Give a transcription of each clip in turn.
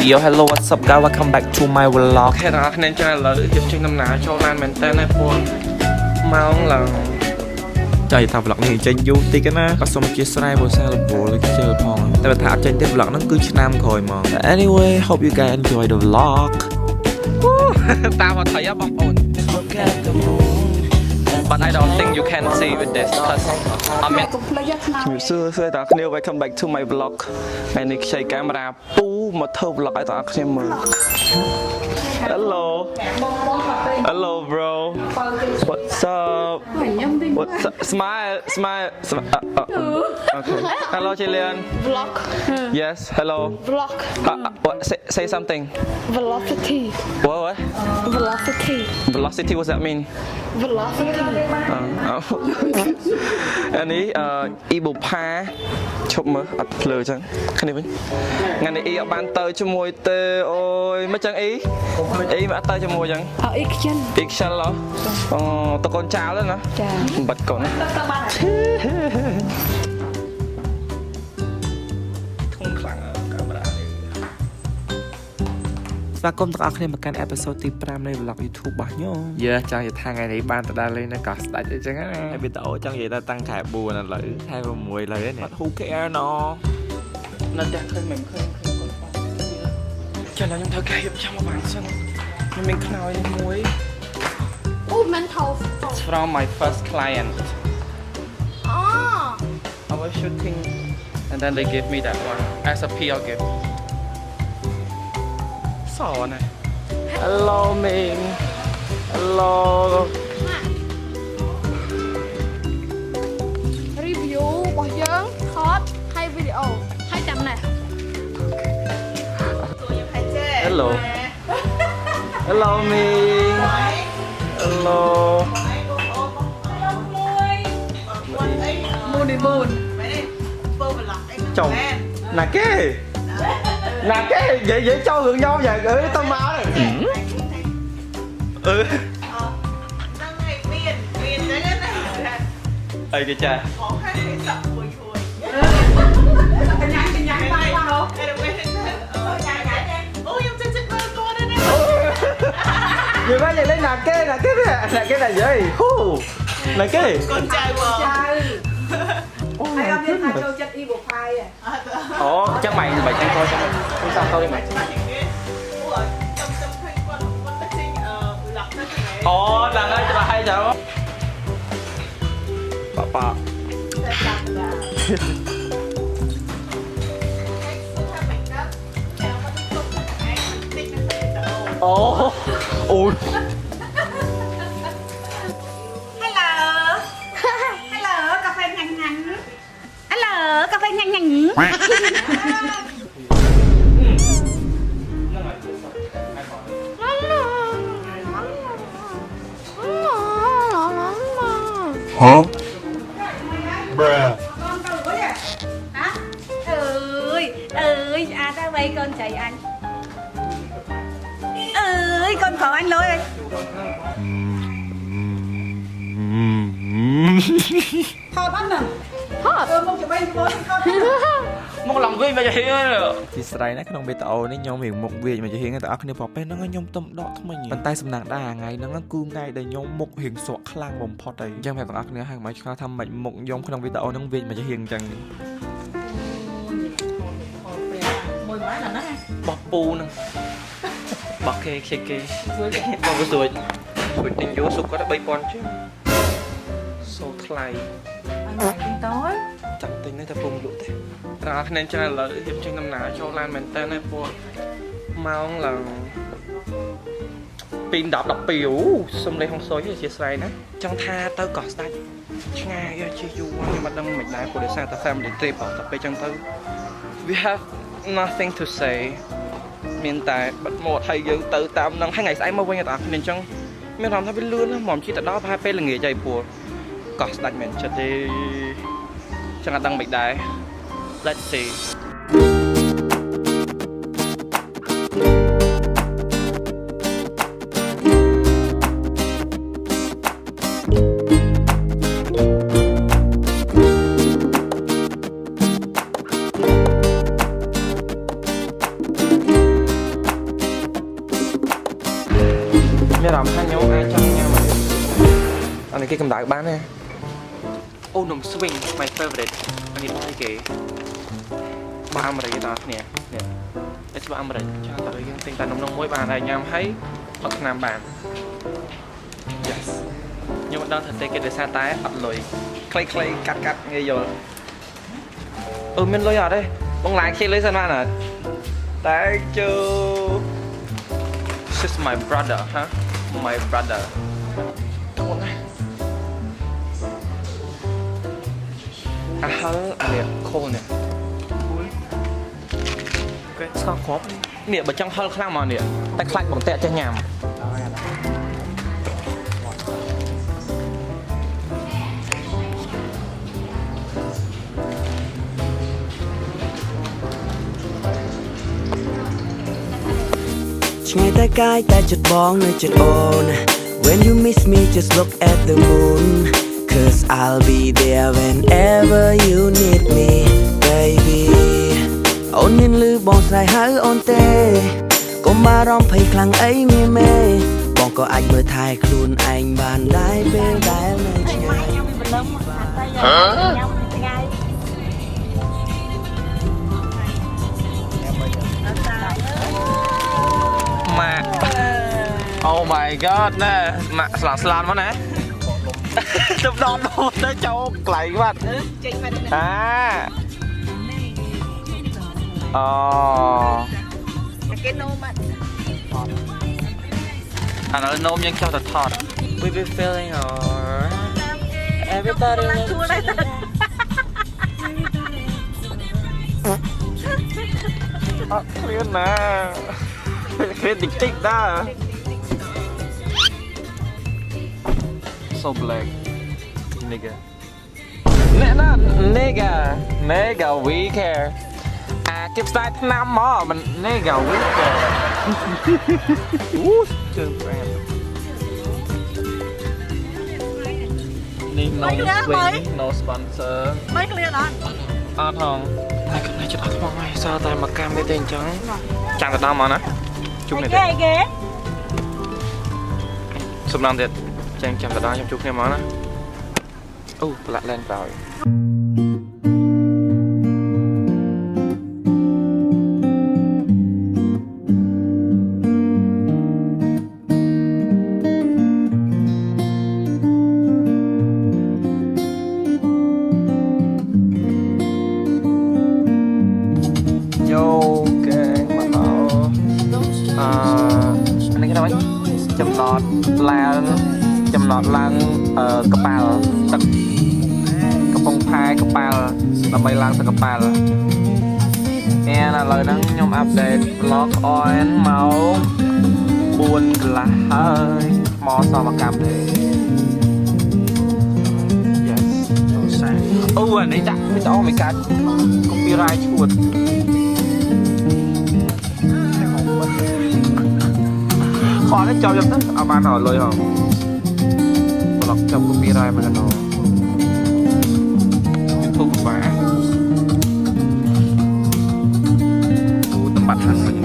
Yo hello what's up guys welcome back to my vlog ខេត្តអ្នកចាឥឡូវយើងចេញដំណើរចូលឡានមែនតើណាពួកម៉ោងឡើងចាយថា vlog នេះចេញយូរតិចណាក៏សូមអធិស្ឋានព្រោះសារលពូលខ្ជិលផងតែបើថាអត់ចេញទេ vlog ហ្នឹងគឺឆ្នាំក្រោយមក Anyway hope you guys enjoy the vlog តាមអត់ថៃបងប្អូន But I don't think you can see with this because I mean សួស្ដីបងប្អូន welcome back to my vlog ថ្ងៃនេះខ្ចីកាមេរ៉ាពូមកធ្វើ vlog ឲ្យបងប្អូនមើល Hello bro What's up What's up Smile Okay Hello Chilean Vlog. Yes hello Vlog. What say something Velocity. What Velocity. Velocity what's that mean Velocity. អានេះអ៊ីបូផាឈប់មើលអត់ភ្លើអញ្ចឹងគ្នាវិញថ្ងៃនេះអ៊ីអត់បានទៅជាមួយទេអូយមិនចឹងអ៊ីមិនអត់ទៅជាមួយអញ្ចឹង Action. អ៊ីខ្ជិលតកូនចៅទៅណា ចា បាត់កូនធំខ្លាំងកាមេរ៉ានេះ ស្វាគមន៍ទាំងអស់គ្នាមកកាន់ episode ទី 5 នៃ vlog YouTube របស់ខ្ញុំយើចង់និយាយថាថ្ងៃនេះបានទៅដល់លេងនៅកោះស្ដេចអញ្ចឹងណាហើយវីដេអូចង់និយាយថាតាំងខែ4ឥឡូវខែ6ឥឡូវនេះ Who care ណោ នៅផ្ទះឃើញមិនឃើញគាត់បាត់ចាឥឡូវខ្ញុំត្រូវការយកចាំមកបានសិនខ្ញុំមានខ្នើយនេះមួយ Oh, mental. It's from my first client Ah. I was shooting and then they gave me that one as a PR gift សណា Hello Ming Hello Review របស់យើងថតហើយវីដេអូហើយចាំណែ Hello Hello Ming Hello មូនីមូន chồng là cái vậy cho hưởng nhau vậy tao máu này ơi kìa cha Người bác vậy lên là cái này vậy là cái con trai của Hai ông nhân hai châu chất y bộ phai à? ồ chắc mày tranh thôi không sao thôi đi mày ồ là đây là hay sao bà ồ ui Hello. Hello, cà phê nhằn nhằn. Hello, cà phê nhằn nhằn. Huh? Bruh. Con tao à? Hả? Ơi, à tao bay con chạy anh. Con khẩu anh lôi ơi. Thọt anh nè. Thọt. Một chụp bay cho bố đi con. một lòng vui mà vậy ទីស្រ័យណាក្នុងវីដេអូនេះខ្ញុំរៀងមុខវាមកជាហៀងតែអស់គ្នាប្រហែលហ្នឹងខ្ញុំទំដកថ្មីប៉ុន្តែសំណាងដែរថ្ងៃហ្នឹងគឺថ្ងៃដែលខ្ញុំមុខរៀងស្រក់ខ្លាំងបំផុតហើយអញ្ចឹងប្រាប់ទាំងអស់គ្នាហើយមិនឆ្ងល់ថាមិនមុខខ្ញុំក្នុងវីដេអូហ្នឹងវាមកជាហៀងអញ្ចឹង Mùi má là nó ha. បោះពូហ្នឹងបោះគេខ្ចីគេបោះស្រួយស្រួយទិញយកសុកគាត់3000ជាងសូថ្លៃ Anh lại đi tối. ចាំទិញនេះតែពុំលក់ទេត្រង់គ្នាច្រើនឥឡូវយើងចេញដំណើរចូលឡានមែនតើណាពួកម៉ោងឡើង2:12អូសុំលេខហុងស៊ុយអធិស្ឋានណាចង់ថាទៅកោះស្ដេចឆ្ងាយជាយូរខ្ញុំមិនដឹងមិនដែរព្រោះដោយសារតែ family trip អត់ទៅពេលចឹងទៅ we have nothing to say មានតែបាត់មាត់ហើយយើងទៅតាមនឹងថ្ងៃស្អែកមកវិញអត់អស់គ្នាអញ្ចឹងមានអារម្មណ៍ថាវាលឿនណាស់ហ្មងជិះទៅដល់ប្រហែលពេលល្ងាចហើយព្រោះកោះស្ដេចមែនចិត្តទេចឹងអត់ដឹងមិនដែរ let's see មានអារម្មណ៍ថាខ្ញុំអាចចង់ញ៉ាំអានេះគេកម្ដៅបានទេអូនំ swing my favorite អានេះបងគេបាអាមេរិកដល់គ្នានេះតែច្បាស់អាមេរិកចាតើយើងទិញតែនំនោះមួយបានហើយញ៉ាំហើយអត់ឆ្នាំបាន yes ខ្ញុំមិនដឹងថាទេគេដោយសារតែអត់លុយខ្លីៗកាត់ងាយយល់មានលុយអត់ទេបងឡាយខ្ជិលលុយសិនបានអត់ Thank you This is my brother huh my brother អូនណាហឹលអានេះខូលនេះគេស្កគ្រាប់នេះបើចង់ហឹលខ្លាំងមកនេះតែខ្លាច់បងតាក់ចេះញ៉ាំឆ្ងាយតែកាយតែចិត្តបងនៅចិត្តអូន When you miss me just look at the moon Cause I'll be there whenever you need me baby អូនមានលឺបងស្រ័យហៅអូនទេកុំបារម្ភភ័យខ្លាំងអីងាយមេបងក៏អាចមើលថែខ្លួនឯងបានដែរពេលដែលនៅឆ្ងាយ ម៉ាក់ Oh my god ណែម៉ាក់ស្លាន់មកណាទៅដកទៅចូលកន្លែងបាត់ចេញមកអូគេនោមបាត់អានោះនោមយើងចោះទៅថត We be feeling everybody ជួលដែរអត់ឃ្លានណាឃ្លានតិចដែរ So black nigga nigga we care គេផ្សាយថ្នាំមកមិន nigga we care ជើងប្រែនេះ no swing no sponsor មិនឃ្លានអត់អត់ហងតែខ្ញុំចិត្តអត់មកហើយសើតែមកកម្មនេះទេអញ្ចឹងចាំទៅដល់មកណាជុំនេះទេសំឡងទៀតចាំទៅដល់ខ្ញុំជួបគ្នាមកណាអូប្រឡាក់លែងក្រោយ ចំណតឡើងកប៉ាល់ទឹកកំពង់ផែកប៉ាល់ដើម្បីឡើងទឹកកប៉ាល់ឥឡូវហ្នឹងខ្ញុំអាប់ដេត vlog on មក4កន្លះហើយមកសមកម្មទេ Yes អូអានេះចាក់វីដេអូមិនកាត់ copyright ឈួតខោនេះចោលយកទៅអត់បានអត់លុយហ៎ Blog trong copyright mà nó YouTube và tầm bắn hẳn mình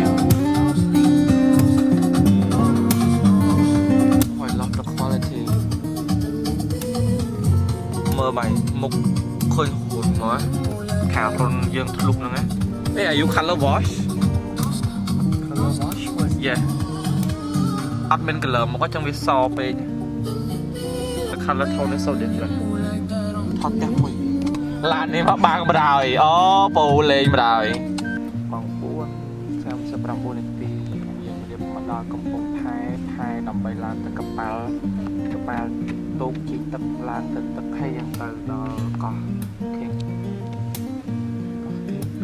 hỏi lót the quality mơ mày một khơi hồn nó khả con dương lục nữa ấy đây là you color wash yeah admin color một cái trong video về color tone is so different ថតតែមួយឡាននេះមកបាំងបដ ாய் អូពូលេងបដ ாய் ម៉ោង 4:39 នាទីយើងរៀបមកដល់កំពង់ផែដើម្បីឡើងទៅកប៉ាល់ទូកជីកទឹកឡើងទៅទឹកហើយយ៉ាងទៅដល់កោះខេង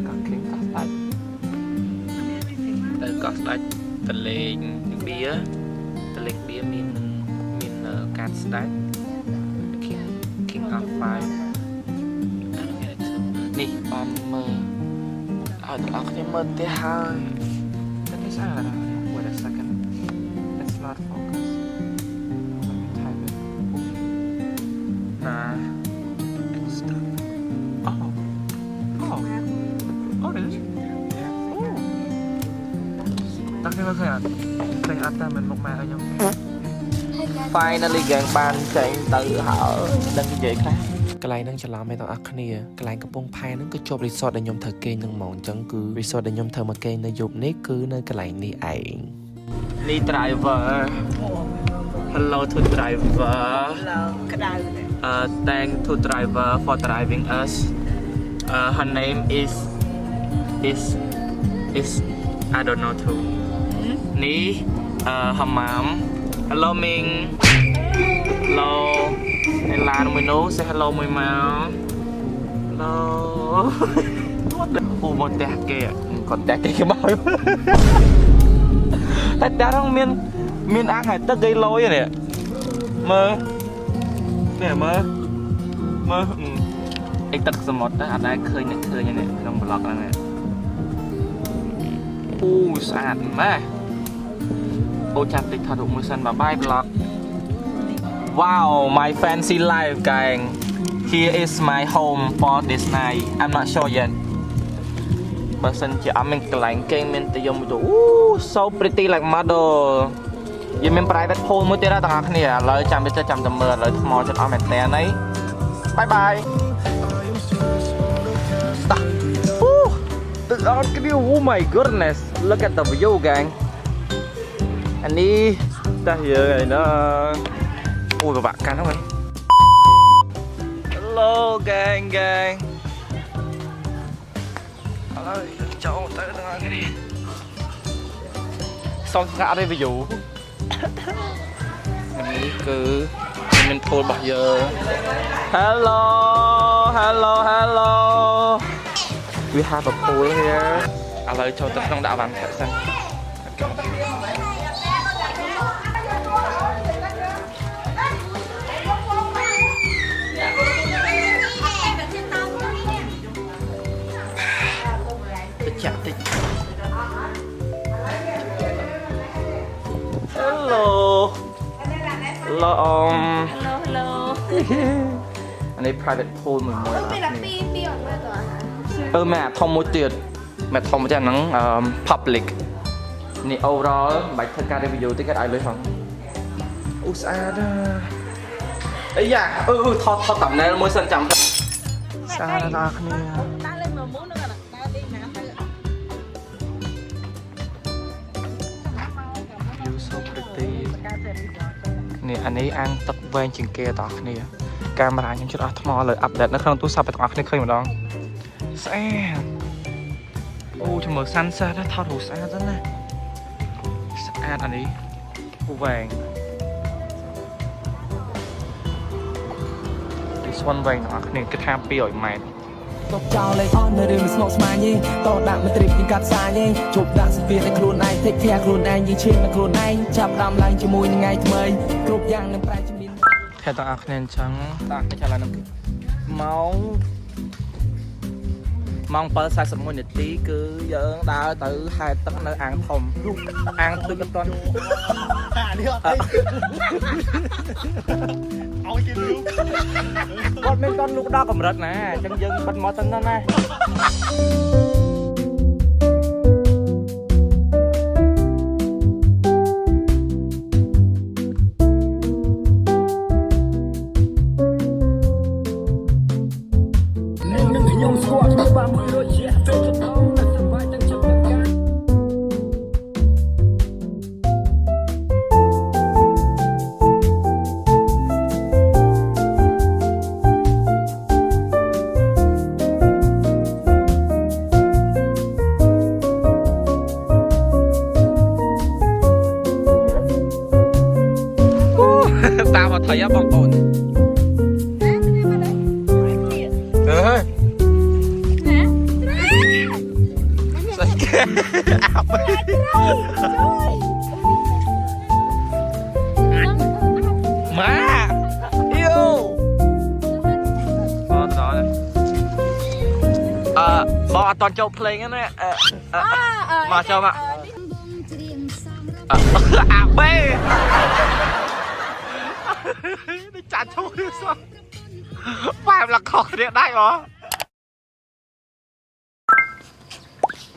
កោះស្ដាច់ទៅកោះស្ដាច់តលេងបៀមានការស្ដាច់ King of Five នេះបានមើលឲ្យទាំងអស់គ្នាមើលទៅហើយតែនេះស្អាតណាស់ Wait a second it's not focus let me type it ណា stop oh really តាំងពីមកឃើញអត់តែមិនមកម៉ែឲ្យខ្ញុំ finally gang បានចេញទៅហើយដឹងនិយាយខ្លះ កន្លែងហ្នឹងច្រឡំឯងទាំងអស់គ្នាកន្លែងកំពង់ផែហ្នឹងគឺជាប់ resort ដែលខ្ញុំធ្វើគេងហ្នឹងហ្មងអញ្ចឹងគឺ resort ដែលខ្ញុំធ្វើមកគេងនៅយប់នេះគឺនៅកន្លែងនេះឯង នេះ driver hello to driver Hello ក្តៅទេ thank to driver for driving us her name is I don't know too នេះ her mom hello Ming hello ឯឡានមួយនោះ say hello មួយមក hello អូមកផ្ទះគេគាត់ផ្ទះគេគេមកតែតារងមានអាងហើយទឹកគេលយនេះមើលនេះមើលអីទឹកសមុទ្រទៅអត់ដែលឃើញនេះក្នុងប្លុកហ្នឹងអូស្អាតម៉ែអូចាប់តិចថតរូបមួយសិនបាយប្លុក Wow my fancy life gang here is my home for this night I'm not sure yet បើសិនជាអត់មានកន្លែងគេងមានតែយំទៅអូ so pretty like model យើងមាន private pool មួយទៀតដល់ទាំងអស់គ្នាឥឡូវចាំតែមើលឥឡូវថ្មចិត្តអស់មែនតើណៃ Bye bye ទឹកអត់គ្នា Oh my goodness look at the view gang អានេះតែយើងឯណាអូពិបាកកាន់ហ្នឹង Hello gang ឥឡូវចូលទៅទាំងអស់គ្នាសូមស្កាត់ review នេះគឺមាន pool របស់យើង Hello we have a pool here ឥឡូវចូលទៅក្នុងដាក់វ៉ាន់ផាក់សិនចាក់តិច Hello អានេះ private pool មួយៗមានតែពីអត់មើលតើ ម៉ែធំមួយទៀតម៉ែធំមួយទៀតហ្នឹង public នេះ overall មិនបាច់ធ្វើការ review ទេគេឲ្យលុយផងអូស្អាតអាយ៉ាថត thumbnail មួយសិនចាំស្អាតដល់គ្នា ដាក់លេងមកមុនហ្នឹងដាក់លេងណាទៅ You so pretty នេះអានេះអាងទឹកវែងជាងគេដល់គ្នាកាមេរ៉ាខ្ញុំជិតអស់ថ្មលើ update នៅក្នុងទូរស័ព្ទទាំងអស់គ្នាឃើញម្ដងស្អាតអូចាំមើល sunset ថតរូបស្អាតណាស់ស្អាតអានេះវែង This one វែងទាំងអស់គ្នាគិតថា200ម៉ែត្រ ទុកចោលលេងអន់នៅរឿងមិនស្មុគស្មាញទេតោះដាក់មិនត្រៀបជាកាត់សាយទេជប់ដាក់សម្ពាធឲ្យខ្លួនឯង take care ខ្លួនឯងយីឈាមនឹងខ្លួនឯងចាប់ដើមឡើងជាមួយនឹងថ្ងៃថ្មីគ្រប់យ៉ាងនឹងប្រែជំនាញ ថែទាំងអស់គ្នាអញ្ចឹងដាក់គ្នាឆ្លើយនឹងម៉ោង 7:41 នាទីគឺយើងដើរទៅហែលទឹកនៅអាងធំអាងទឹកអត់ទាន់នេះអត់ទេឲ្យគេលូកគាត់មិនទាន់លូកដល់កម្រិតណាអញ្ចឹងយើងបិទមកទៅណាតាមអត់ថៃបងប្អូនស្អីគេអាប់ម៉ាយូបងអត់តន់ចូលភ្លេងណាមកចូលមកអាបេនេះចាត់ចូលសោះបែបละខុសគ្នាដែរហ៎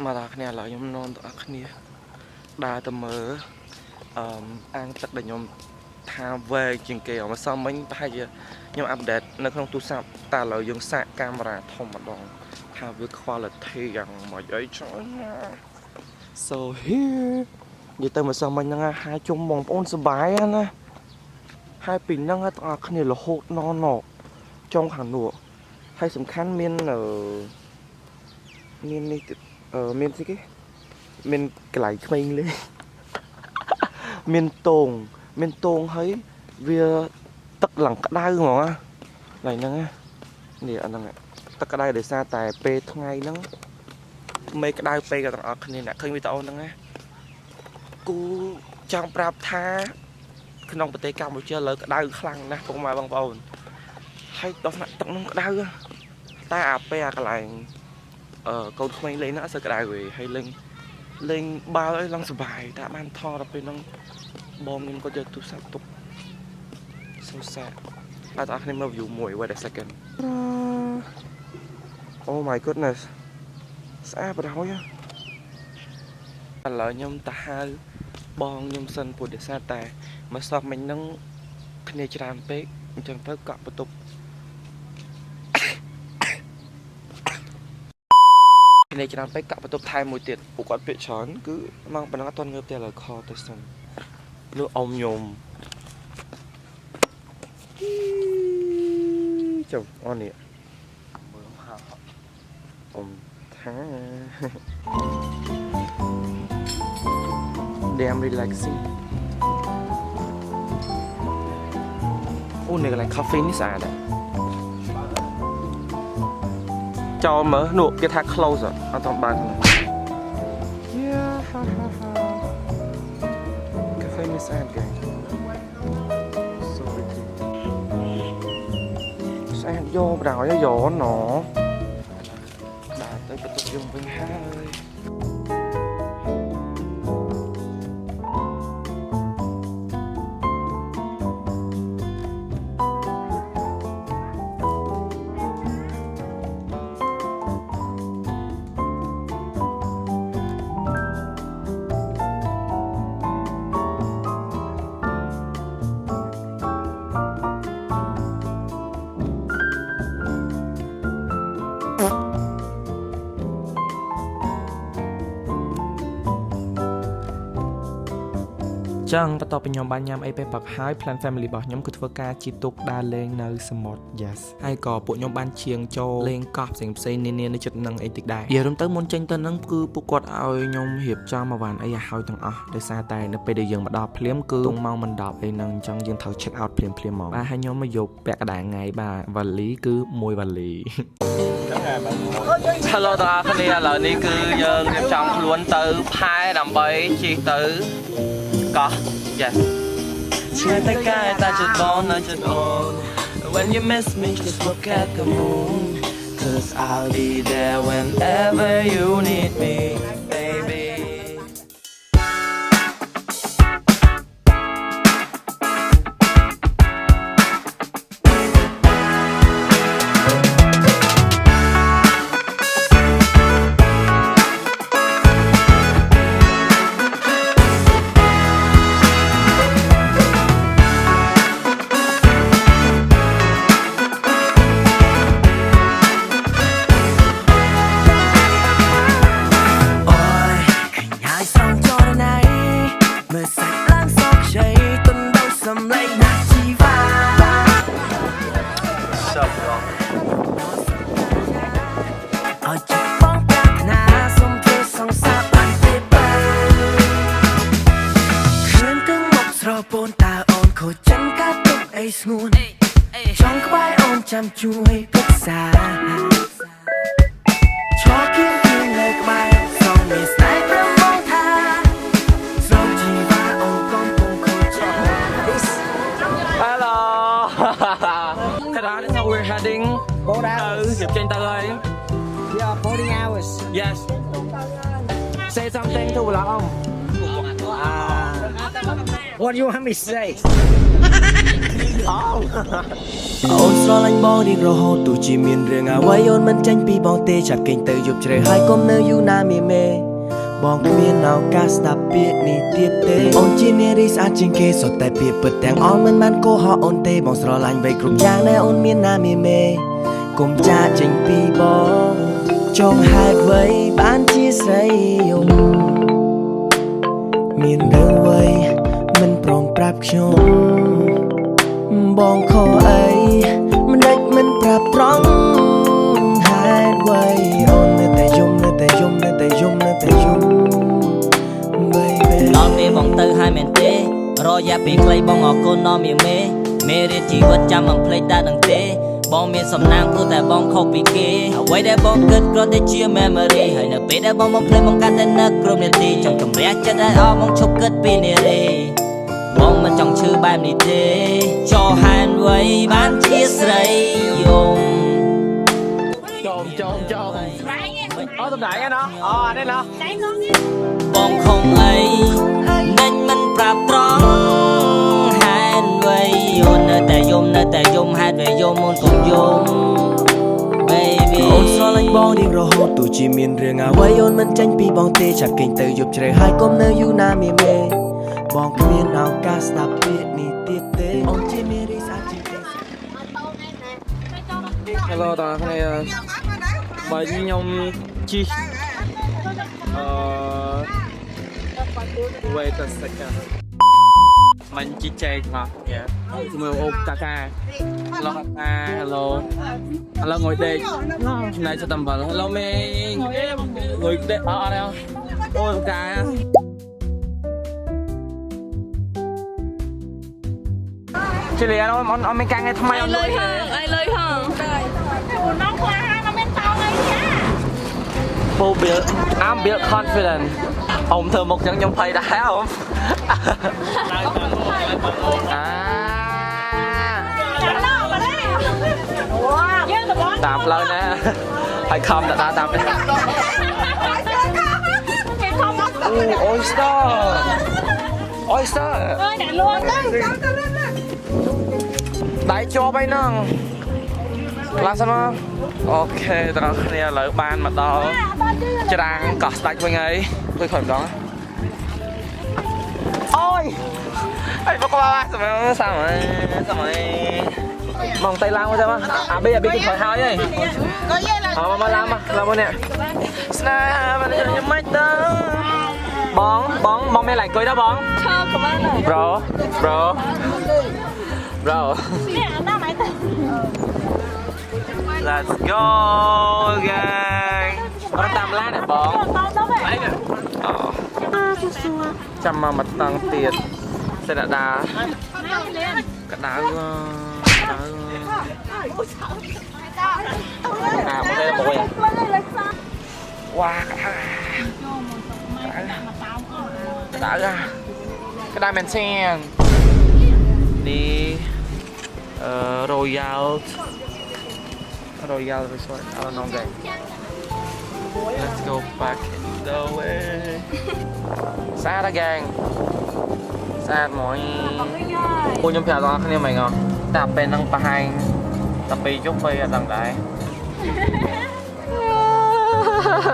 មកដល់គ្នាឥឡូវខ្ញុំនាំទៅអស់គ្នាដើរទៅមើលអាងទឹកដែលខ្ញុំ ថាវែងជាងគេមកសមមិញប្រហែលជាខ្ញុំអាប់ដេតនៅក្នុងទូរស័ព្ទតែឥឡូវយើងសាកកាមេរ៉ាធំម្ដងថាវា quality យ៉ាងម៉េចអីចឹង So here និយាយទៅមកសមមិញហ្នឹងហើយជុំបងប្អូនសប្បាយណាហើយពីហ្នឹងទាំងអស់គ្នារហូតណចុងខាងនោះហើយសំខាន់មាននេះទៀតមានស្អីគេមានកន្លែងក្មេងលេងមានតងហើយវាទឹកឡើងក្តៅហ្មងណាឡើយហ្នឹងនេះអាហ្នឹងទឹកក្តៅដោយសារតែពេលថ្ងៃហ្នឹងមេក្តៅពេកទាំងអស់គ្នាអ្នកឃើញវីដេអូហ្នឹងណាគូចង់ប្រាប់ថាក្នុងប្រទេសកម្ពុជាលើក្តៅខ្លាំងណាស់ពុកម៉ែបងប្អូនហើយដល់ថ្នាក់ទឹកហ្នឹងក្តៅតែអាពេលអាកន្លែងកូនក្មេងលេងហ្នឹងអត់សូវក្តៅទេហើយលេងបាល់អីឡើងសុបាយតែបានថតដល់ពេលហ្នឹងបងខ្ញុំក៏យកទូរស័ព្ទទុក so sad អត់អរគ្នាមើល view មួយ wait a second oh my goodness ស្អាតបណ្ដោយឥឡូវខ្ញុំទៅហៅបងខ្ញុំសិនព្រោះដោយសារតែមកសពមិញហ្នឹងគ្នាច្រើនពេកអញ្ចឹងទៅកក់បន្ទប់គ្នាច្រើនពេកកក់បន្ទប់ថែមមួយទៀតពួកគាត់ពាក្យច្រើនគឺមកប៉ុណ្ណឹងអត់ទាន់ងើបទេឥឡូវខលទៅសិនលោកអ៊ំខ្ញុំចុះអននេះមើលហៅអ៊ំថា damn relaxing អូនេះកន្លែង coffee នេះស្អាតដែរចូលមើលនោះគេថា close អត់ต้องបើកទេ yeah កាហ្វេនេះស្អាតគេស្អាតយកបណ្ដោយយកណោដាក់ទៅបន្ទប់យើងវិញហើយ ចឹងបន្ទាប់ពីខ្ញុំបានញ៉ាំអីពេលព្រឹកហើយ plan family របស់ខ្ញុំគឺធ្វើការជិះទូកដើរលេងនៅសមុទ្រ yes ហើយក៏ពួកខ្ញុំបានឈៀងចូលលេងកោះផ្សេងៗនានានៅជិតនឹងអីតិចដែរនិយាយរួមទៅមុនចេញទៅនឹងគឺពួកគាត់ឲ្យខ្ញុំរៀបចំអាវ៉ាន់អីឲ្យហើយទាំងអស់ដោយសារតែនៅពេលដែលយើងមកដល់ភ្លាមគឺម៉ោងមិន10អីហ្នឹងអញ្ចឹងយើងត្រូវ check out ភ្លាមហ្មងបាទហើយខ្ញុំមកយកពាក់កណ្ដាលថ្ងៃបាទវ៉ាលីគឺមួយវ៉ាលី Hello បងប្អូនឥឡូវនេះគឺយើងរៀបចំខ្លួនទៅផែដើម្បីជិះទៅកោះ yes ឆ្ងាយតែកាយតែចិត្តបងនៅចិត្តអូន When you miss me just look at the moon Cause I'll be there whenever you need me baby Trong quái ôm chăm chuối bức xa Cho kiếm kiếm lời bài Xong mình snai bơm mong tha Xong chỉ và ông con cùng khổ cho Hello Cái đó is how we're heading 4 hours. Dịp trên tờ ơi Yeah, 40 hours. Yes Say something to vlog ông What do you want me to say? អូនស្រឡាញ់បងរៀងរហូតទោះជាមានរឿងអ្វីអូនមិនចាញ់ពីបងទេចាប់គេងទៅយប់ជ្រៅហើយកុំនៅយូរណាមីមេបងគ្មានឱកាសស្ដាប់ពាក្យនេះទៀតទេអូនជានា រីស្អាតជាងគេសុទ្ធតែពីពិតទាំងអស់មិនបានកុហកអូនទេបងស្រឡាញ់វ័យគ្រប់យ៉ាងដែលអូនមានណាមេមេគុំចាចេញពីបងចងហេតុអ្វីបានជាស្រីយំមានរឿងអ្វីមិនព្រមប្រាប់ខ្ញុំបងខកអីមិនដេចមិនប្រាប់ត្រង់ហេតុអ្វីអូននៅតែយំ baby ដល់ពេលបងទៅហើយមែនទេរយៈពេលខ្លីបងអរគុណដល់មេរៀនជីវិតចាំមិនភ្លេចដែរនឹងទេបងមានសំណាងព្រោះតែបងខុសពីគេអ្វីដែលបងគិតគ្រាន់តែជា memory ហើយនៅពេលដែលបងបំភ្លេចបងកាន់តែនឹកគ្រប់នាទីចង់ទម្រះចិត្តឲ្យអស់បងឈប់គិតពីនារីបងមិនចង់ឈឺបែបនេះទេចោលហេតុអ្វីបានជាស្រីយំអូសម្ដែងហ្នឹងអូអានេះណោះ បងខំអីដេញមិនប្រាប់ត្រង់ហេតុអ្វីអូននៅតែយំហេតុអ្វីយំអូនកុំយំ baby អូនស្រឡាញ់បងរៀងរហូតទោះជាមានរឿងអ្វីអូនមិនចាញ់ពីបងទេចាក់គេងទៅយប់ជ្រៅហើយកុំនៅយូរណាមេបងគ្មានឱកាសស្ដាប់ពាក្យនេះទៀតទេអូនជាមេរីស្អាតជាងគេ Hello តើគ្នាបើខ្ញុំជីwait a second មិនជីចែកមកមើលអូបកាកាឡោះកា hello ឥឡូវងុយដេកណៃទៅតំបល់ hello មេងុយដេកអត់ទេអូបកាជាលីអូនមានការងារថ្មីអូនលុយហ៎អីលុយហ៎น้องខ្លាហានមានតោងអីចាពូ I'm build confident អ៊ំធ្វើមុខចឹងខ្ញុំភ័យដែរអ៊ំតាមផ្លូវណាហើយខំទៅដើរតាមអូ oyster អើយអ្នកលួងទៅដៃជាប់ហើយហ្នឹងខ្លះសិនមកអូខេតើគ្នាឥឡូវបានមកដល់ច្រាំងកោះស្ដាច់វិញហើយជួយខំម្ដងអូយអីបកបាសមមកទៅឡើងមកទៅមកអាប៊ីគឺថយហើយហីមកឡើងមកនេះស្នេហាមិនខ្ញុំមិនដឹងបងមានឡៃគុយដែរបងឈើក្បាល bro នេះអាណាមអីទៅ Let's go gang បងតាមឡានហ៎បងអីចាំមកតង់ទៀតសេនដាកដៅមកទៅមួយវ៉ាកដៅមែនសៀននេះRoyal Resort I don't know guys let's go back in the way ស្អាតgang ស្អាតមួយពួកខ្ញុំប្រាប់ដល់គ្នាមិនអត់តែពេលហ្នឹងប្រហែលតែពេលយប់ពេលអត់ដឹងដែរ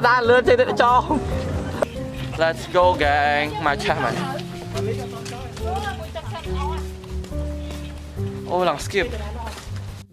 ដាក់លឿនចេះទៅចោល let's go gang មកឆាស់មកអូឡង skip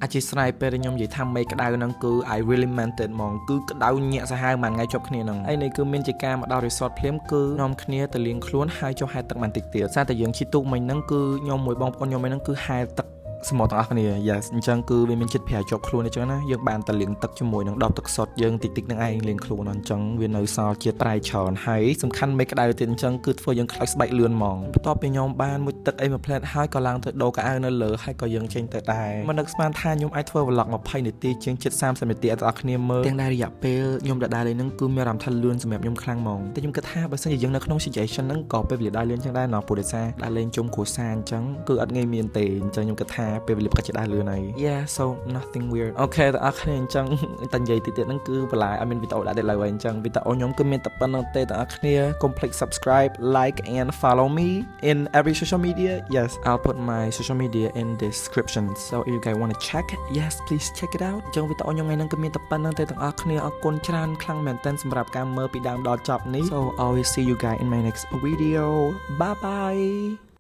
អាចជាស្នៃពេលខ្ញុំនិយាយថាមេក្តៅហ្នឹងគឺ I really meant it ហ្មងគឺក្តៅញាក់សាហាវមួយថ្ងៃជាប់គ្នាហ្នឹងហើយនេះគឺមានជាការមកដល់ resort ភ្លាមគឺនាំគ្នាទៅលាងខ្លួនហើយចុះហែលទឹកបន្តិចទៀតសារតែយើងជិះទូកមិញហ្នឹងគឺខ្ញុំមួយបងប្អូនខ្ញុំមិញហ្នឹងគឺហែលទឹកសមុទ្រទាំងអស់គ្នា yes អញ្ចឹងគឺវាមានចិត្តប្រែជាប់ខ្លួនអញ្ចឹងណាយើងបានទៅលាងទឹកជាមួយនឹងដបទឹកសុទ្ធយើងតិចនឹងឯងលាងខ្លួនអញ្ចឹងវានៅសល់ជាតិប្រៃច្រើនហើយសំខាន់មេក្តៅទៀតអញ្ចឹងគឺធ្វើយើងខ្លោចស្បែកលឿនហ្មងបន្ទាប់ពីខ្ញុំបានមួយទឹកអីមួយផ្លែតហើយក៏ឡើងទៅដូរកៅអៅនៅលើហើយក៏យើងចេញទៅដែរមិននឹកស្មានថាខ្ញុំអាចធ្វើ vlog 20នាទីជាងជិត30នាទីឲ្យអ្នកគ្នាមើលទាំងដែររយៈពេលខ្ញុំដដែលលេងហ្នឹងគឺមានអារម្មណ៍ថាលឿនសម្រាប់ខ្ញុំខ្លាំងហ្មងតែខ្ញុំគិតថាបើសិនជាយើងនៅក្នុង situation ហ្នឹងក៏ពេលវេលាដែរលឿនចឹងដែរណោះព្រោះដោយសារដែរលេងជុំគ្រួសារអញ្ចឹងគឺអត់ងាយមានទេអញ្ចឹងខ្ញុំគិតថាពេលវេលាប្រកាសជាដែរលឿនហើយ yeah so nothing weird អូខេតើអរគ្នាអញ្ចឹងតែនិយាយតិចទៀតហ្នឹងគឺបន្លែអត់មានវីដេអូដាក់ទេឡើយអញ្ចឹងវីដេអូខ្ញុំគឺមានតែប៉ុណ្្នឹងទេតើអរគ្នា complete subscribe like and follow me in every social media yes I'll put my social media in description so if you guys want to check yes please check it out អញ្ចឹងវីដេអូខ្ញុំថ្ងៃហ្នឹងគឺមានតែប៉ុណ្្នឹងទេទាំងអស់គ្នាអរគុណច្រើនខ្លាំងមែនទែនសម្រាប់ការមើលពីដើមដល់ចប់នេះ so I will see you guys in my next video bye bye